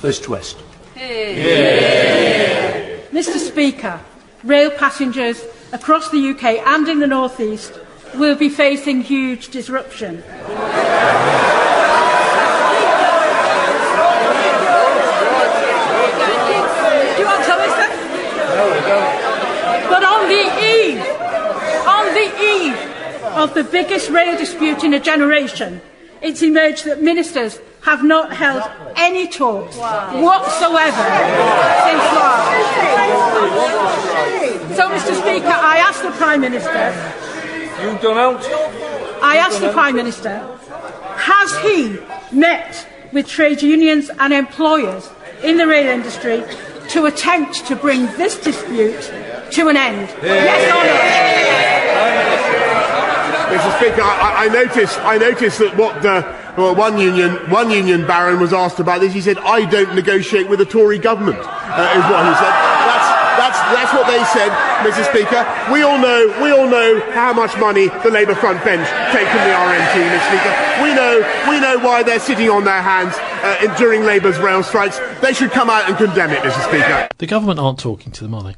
East-West. Mr. Speaker, rail passengers across the UK and in the North East will be facing huge disruption. Do you want to listen? No, we don't. But on the eve of the biggest rail dispute in a generation, it's emerged that ministers have not held any talks whatsoever since March. So, Mr. Speaker, I ask the Prime Minister. You don't out. I ask the Prime Minister, has he met with trade unions and employers in the rail industry to attempt to bring this dispute to an end? Yes or no? Mr. Speaker, I noticed that what the one union baron was asked about this. He said, "I don't negotiate with the Tory government," is what he said. That's what they said, Mr. Speaker. We all know how much money the Labour front bench take from the RMT, Mr. Speaker. We know why they're sitting on their hands during Labour's rail strikes. They should come out and condemn it, Mr. Speaker. The government aren't talking to them, are they?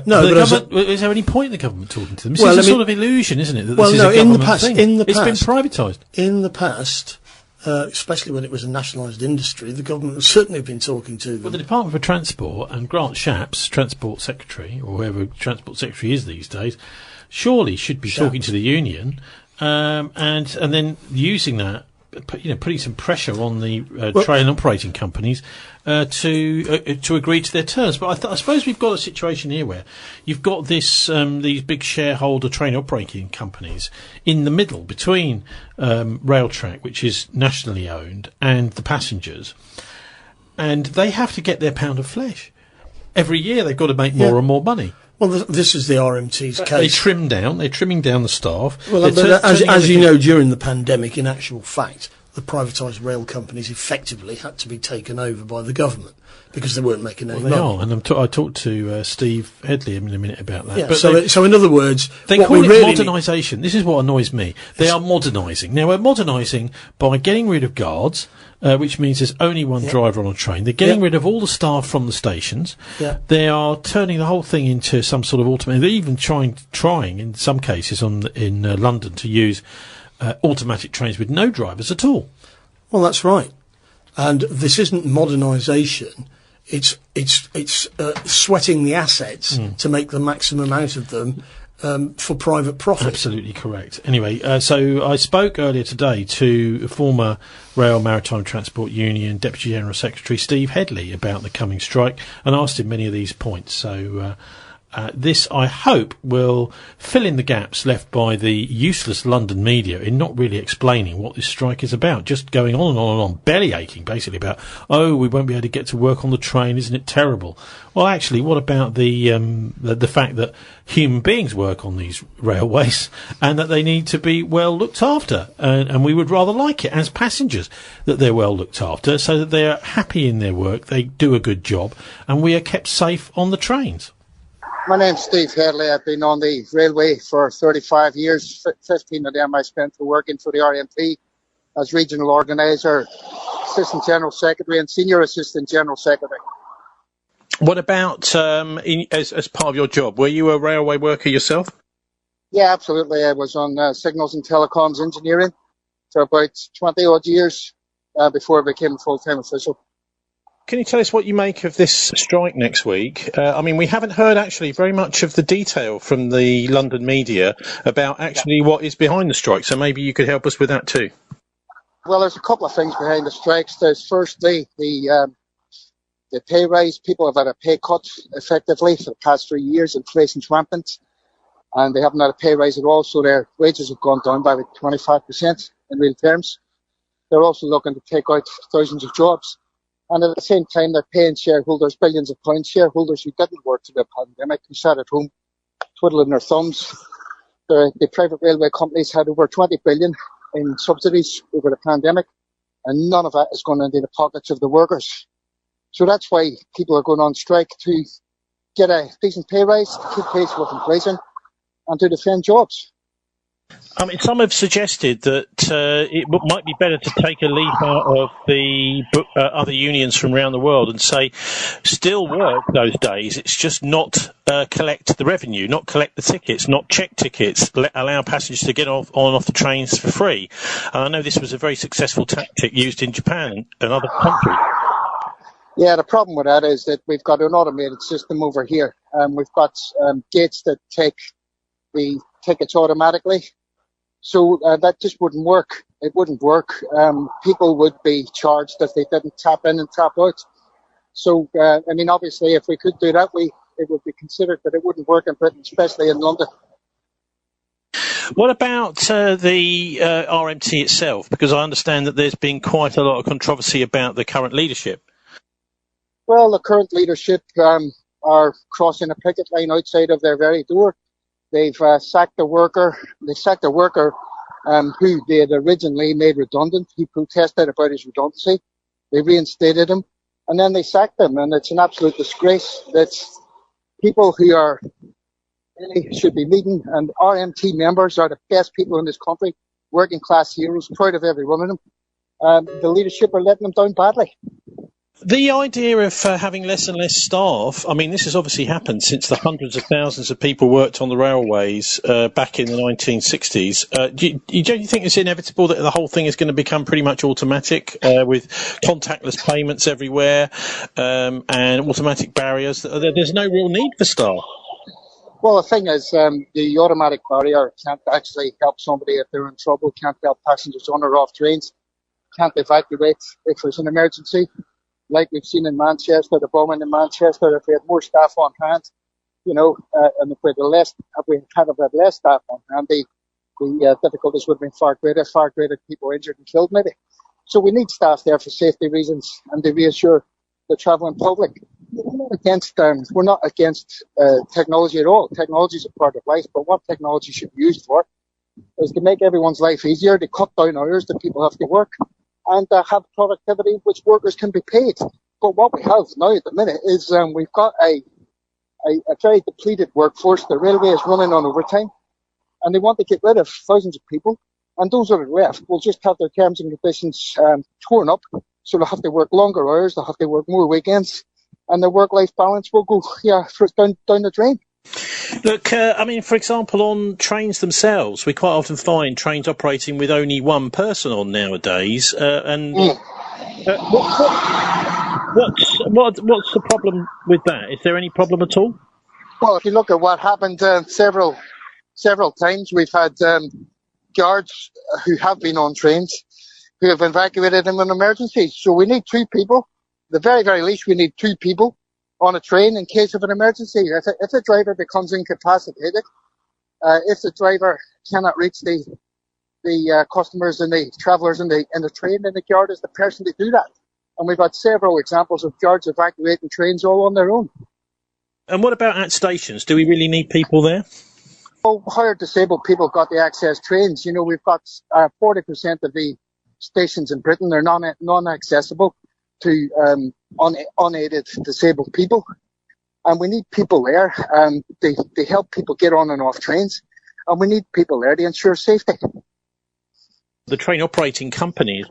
No, but is there any point in the government talking to them? This is a sort of illusion, isn't it? That this is a in the government past, thing. It's been privatised. In the past, especially when it was a nationalised industry, the government has certainly been talking to them. Well, the Department for Transport and Grant Shapps, Transport Secretary, or whoever Transport Secretary is these days, surely should be talking to the union, and then using that, putting some pressure on the train operating companies to agree to their terms. But I suppose we've got a situation here where you've got these big shareholder train operating companies in the middle between Railtrack, which is nationally owned, and the passengers, and they have to get their pound of flesh. Every year they've got to make more and more money. Well, this is the RMT's case. They're trimming down the staff. Well, as you know, during the pandemic, in actual fact, the privatised rail companies effectively had to be taken over by the government because they weren't making any money. Are, and I talked to Steve Hedley in a minute about that. Yeah, but so in other words, they call it modernisation. This is what annoys me. They are modernising. Now, we're modernising by getting rid of guards, which means there's only one driver on a train. They're getting rid of all the staff from the stations. Yeah. They are turning the whole thing into some sort of automated. They're even trying in some cases in London to use automatic trains with no drivers at all. Well, that's right. And this isn't modernisation. It's sweating the assets to make the maximum out of them for private profit. Absolutely correct. Anyway, so I spoke earlier today to former Rail Maritime Transport Union Deputy General Secretary Steve Hedley about the coming strike and asked him many of these points. So this, I hope, will fill in the gaps left by the useless London media in not really explaining what this strike is about, just going on and on and on, belly aching basically about, we won't be able to get to work on the train, isn't it terrible? Well, actually, what about the fact that human beings work on these railways and that they need to be well looked after, and we would rather like it as passengers that they're well looked after so that they're happy in their work, they do a good job, and we are kept safe on the trains. My name's Steve Hedley. I've been on the railway for 35 years. 15 of them I spent working for the RMT as regional organiser, assistant general secretary and senior assistant general secretary. What about as part of your job? Were you a railway worker yourself? Yeah, absolutely. I was on signals and telecoms engineering for about 20 odd years before I became a full-time official. Can you tell us what you make of this strike next week? We haven't heard actually very much of the detail from the London media about actually what is behind the strike, so maybe you could help us with that too. Well, there's a couple of things behind the strikes. There's firstly the pay rise. People have had a pay cut effectively for the past 3 years, inflation's rampant, and they haven't had a pay rise at all, so their wages have gone down by about 25% in real terms. They're also looking to take out thousands of jobs. And at the same time, they're paying shareholders billions of pounds, shareholders who didn't work through the pandemic, who sat at home twiddling their thumbs. The private railway companies had over 20 billion in subsidies over the pandemic, and none of that is going into the pockets of the workers. So that's why people are going on strike, to get a decent pay rise, to keep pace with inflation, and to defend jobs. I mean, some have suggested that might be better to take a leaf out of the other unions from around the world and say, still work those days. It's just not collect the revenue, not collect the tickets, not check tickets, allow passengers to get on and off the trains for free. And I know this was a very successful tactic used in Japan and other countries. Yeah, the problem with that is that we've got an automated system over here. We've got gates that take the tickets automatically. So that just wouldn't work. It wouldn't work. People would be charged if they didn't tap in and tap out. So, I mean, obviously, if we could do that, it would be considered that it wouldn't work in Britain, especially in London. What about the RMT itself? Because I understand that there's been quite a lot of controversy about the current leadership. Well, the current leadership are crossing a picket line outside of their very door. They've sacked a worker. They sacked a worker who they had originally made redundant. He protested about his redundancy. They reinstated him, and then they sacked him. And it's an absolute disgrace that people who are really should be leading, and RMT members are the best people in this country, working class heroes, proud of every one of them. The leadership are letting them down badly. The idea of having less and less staff, I mean, this has obviously happened since the hundreds of thousands of people worked on the railways back in the 1960s. Don't you think it's inevitable that the whole thing is going to become pretty much automatic with contactless payments everywhere and automatic barriers? There's no real need for staff. Well, the thing is, the automatic barrier can't actually help somebody if they're in trouble, can't help passengers on or off trains, can't evacuate if there's an emergency. Like we've seen in Manchester, the bombing in Manchester, if we had more staff on hand, and if we had less staff on hand, the difficulties would have been far greater people injured and killed maybe. So we need staff there for safety reasons and to reassure the travelling public. We're not against technology at all. Technology is a part of life, but what technology should be used for is to make everyone's life easier, to cut down hours that people have to work, and have productivity which workers can be paid. But what we have now at the minute is we've got a very depleted workforce. The railway is running on overtime, and they want to get rid of thousands of people. And those that are left will just have their terms and conditions torn up, so they'll have to work longer hours, they'll have to work more weekends, and their work-life balance will go down the drain. Look, I mean, for example, on trains themselves, we quite often find trains operating with only one person on nowadays. What's the problem with that? Is there any problem at all? Well, if you look at what happened several times, we've had guards who have been on trains who have evacuated in an emergency. So we need two people. The very, very least, we need two people on a train in case of an emergency. If the driver becomes incapacitated, if the driver cannot reach the customers and the travellers in the train, then the guard is the person to do that. And we've had several examples of guards evacuating trains all on their own. And what about at stations? Do we really need people there? Well, how are disabled people got to access trains? We've got 40% of the stations in Britain are non-accessible to unaided disabled people, and we need people there to help people get on and off trains, and we need people there to ensure safety. The train operating companies,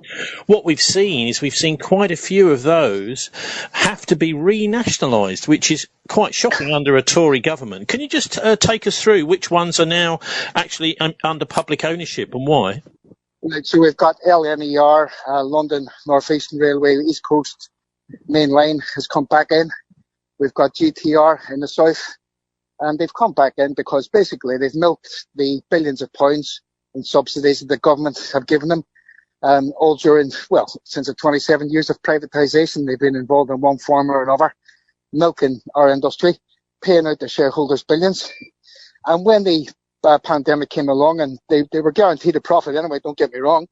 what we've seen quite a few of those have to be renationalised, which is quite shocking under a Tory government. Can you just take us through which ones are now actually under public ownership and why? So we've got LNER, London North Eastern Railway, East Coast Main Line has come back in. We've got GTR in the south, and they've come back in because basically they've milked the billions of pounds in subsidies that the government have given them, all during, since the 27 years of privatisation. They've been involved in one form or another, milking our industry, paying out the shareholders billions. And when the pandemic came along, and they were guaranteed a profit anyway, don't get me wrong,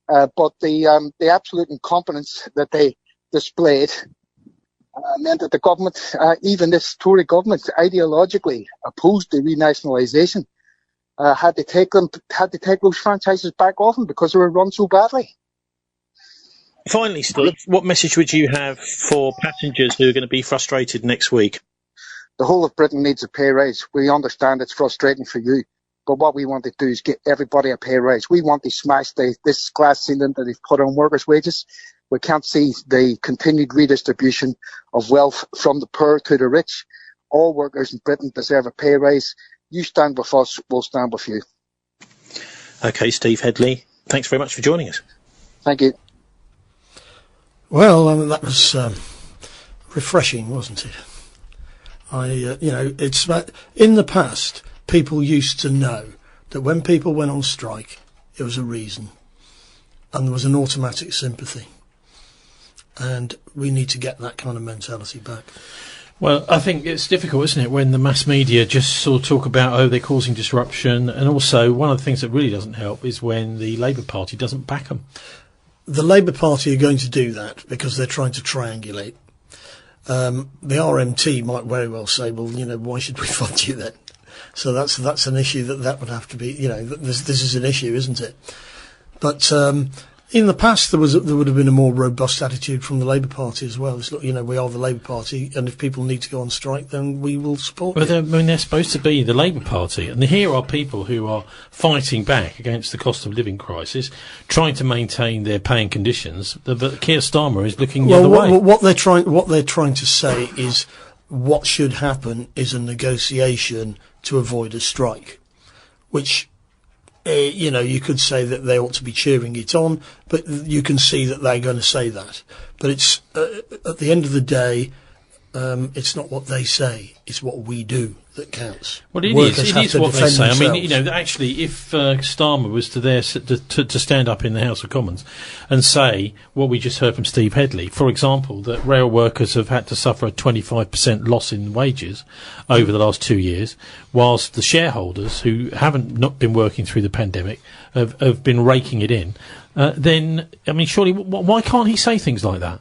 but the absolute incompetence that they displayed meant that the government, even this Tory government, ideologically opposed the renationalisation, had to take those franchises back off them because they were run so badly. Finally, Steve, what message would you have for passengers who are going to be frustrated next week? The whole of Britain needs a pay rise. We understand it's frustrating for you. But what we want to do is get everybody a pay rise. We want to smash this glass ceiling that they've put on workers' wages. We can't see the continued redistribution of wealth from the poor to the rich. All workers in Britain deserve a pay rise. You stand with us, we'll stand with you. Okay, Steve Hedley, thanks very much for joining us. Thank you. Well, that was refreshing, wasn't it? It's about, in the past, people used to know that when people went on strike, it was a reason, and there was an automatic sympathy. And we need to get that kind of mentality back. Well, I think it's difficult, isn't it, when the mass media just sort of talk about, they're causing disruption. And also, one of the things that really doesn't help is when the Labour Party doesn't back them. The Labour Party are going to do that because they're trying to triangulate. The RMT might very well say, well, why should we fund you then? So that's an issue that would have to be, this is an issue, isn't it? But in the past, there would have been a more robust attitude from the Labour Party as well. It's, look, we are the Labour Party, and if people need to go on strike, then we will support it. They're supposed to be the Labour Party, and here are people who are fighting back against the cost of living crisis, trying to maintain their pay and conditions. But Keir Starmer is looking the other way. What they're trying to say is what should happen is a negotiation to avoid a strike, which. You could say that they ought to be cheering it on, but you can see that they're going to say that. But it's at the end of the day, it's not what they say; it's what we do that counts. Well, it is what they say. Themselves. I mean, actually, if Starmer was to stand up in the House of Commons and say what we just heard from Steve Hedley, for example, that rail workers have had to suffer a 25% loss in wages over the last 2 years, whilst the shareholders who haven't not been working through the pandemic have been raking it in, then, I mean, surely, why can't he say things like that?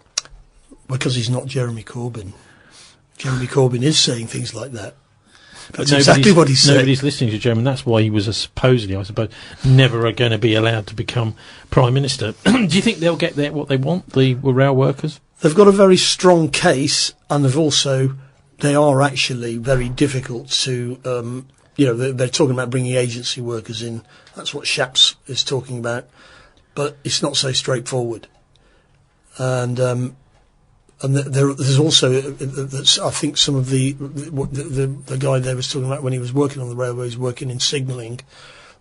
Because he's not Jeremy Corbyn. Jeremy Corbyn is saying things like that. That's But exactly what he's saying. Nobody's listening to Jeremy. That's why he was supposedly, I suppose, never going to be allowed to become Prime Minister. Do you think they'll get what they want, the rail workers? They've got a very strong case, and they are actually very difficult to, they're talking about bringing agency workers in. That's what Shaps is talking about. But it's not so straightforward. And there's also, I think some of the guy there was talking about when he was working on the railways, working in signalling.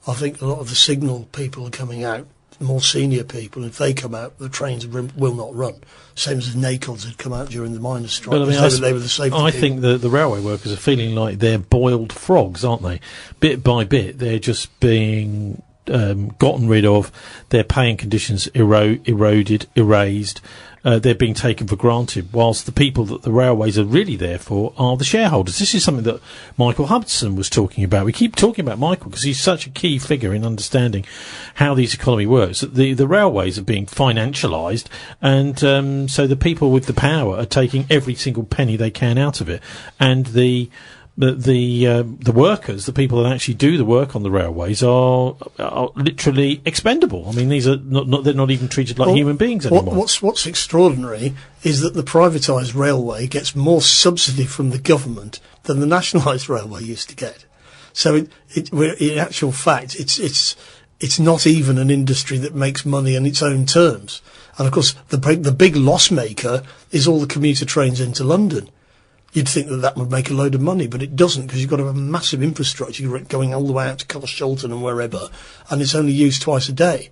I think a lot of the signal people are coming out, more senior people. If they come out, the trains will not run. Same as the NACODs had come out during the miners' strike. But, I mean, they were the safety I people. think the railway workers are feeling like they're boiled frogs, aren't they? Bit by bit, they're just being gotten rid of, their pay and conditions eroded, erased. They're being taken for granted, whilst the people that the railways are really there for are the shareholders. This is something that Michael Hudson was talking about. We keep talking about Michael because he's such a key figure in understanding how this economy works. The railways are being financialised, and so the people with the power are taking every single penny they can out of it, and the workers, the people that actually do the work on the railways, are literally expendable. I mean, these are they're not even treated like human beings anymore. What's extraordinary is that the privatised railway gets more subsidy from the government than the nationalised railway used to get. So in actual fact, it's not even an industry that makes money on its own terms. And of course, the big loss maker is all the commuter trains into London. You'd think that would make a load of money, but it doesn't, because you've got to have a massive infrastructure going all the way out to Carshalton and wherever, and it's only used twice a day.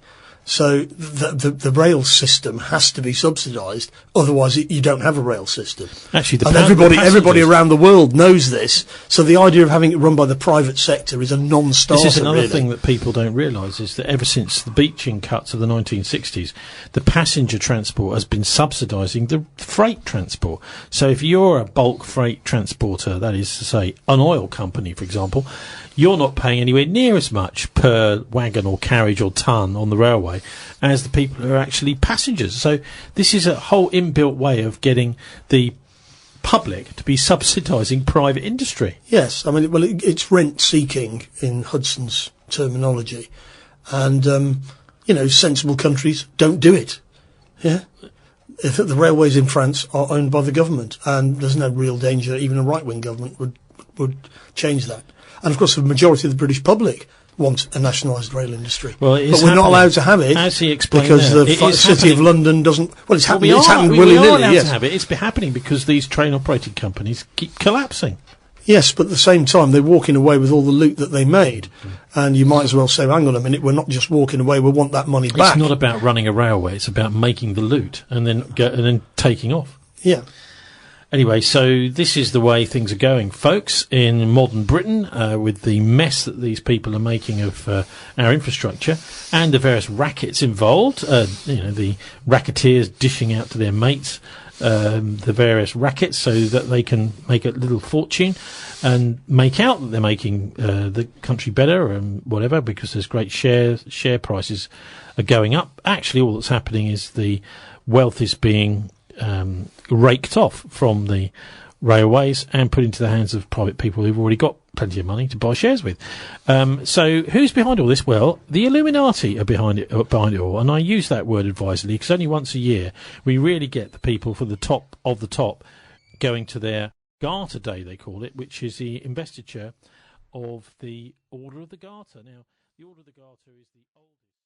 So the rail system has to be subsidised, otherwise you don't have a rail system. Actually, everybody around the world knows this. So the idea of having it run by the private sector is a non-starter. This is another really. thing that people don't realise, is that ever since the beaching cuts of the 1960s, the passenger transport has been subsidising the freight transport. So if you're a bulk freight transporter, that is to say, an oil company, for example, you're not paying anywhere near as much per wagon or carriage or ton on the railway as the people who are actually passengers. So this is a whole inbuilt way of getting the public to be subsidising private industry. Yes, I mean, it's rent-seeking in Hudson's terminology. And, sensible countries don't do it. Yeah? If the railways in France are owned by the government, and there's no real danger even a right-wing government would change that. And, of course, the majority of the British public want a nationalised rail industry. Well, it is but we're not happening. allowed to have it As he explained because there, the it is City happening. of London doesn't. Well, it's happening. Well, It's happening we are willy-nilly. allowed Yes. to have it. It's happening because these train operating companies keep collapsing. Yes, but at the same time, they're walking away with all the loot that they made. And you might as well say, hang on a minute, we're not just walking away, we want that money back. It's not about running a railway, it's about making the loot and then taking off. Yeah. Anyway, so this is the way things are going, folks, in modern Britain, with the mess that these people are making of our infrastructure and the various rackets involved, the racketeers dishing out to their mates the various rackets so that they can make a little fortune and make out that they're making the country better and whatever, because there's great share prices are going up. Actually, all that's happening is the wealth is being raked off from the railways and put into the hands of private people who've already got plenty of money to buy shares with. So who's behind all this? Well, the Illuminati are behind it all, and I use that word advisedly because only once a year we really get the people from the top of the top going to their Garter Day, they call it, which is the investiture of the Order of the Garter. Now, the Order of the Garter is the oldest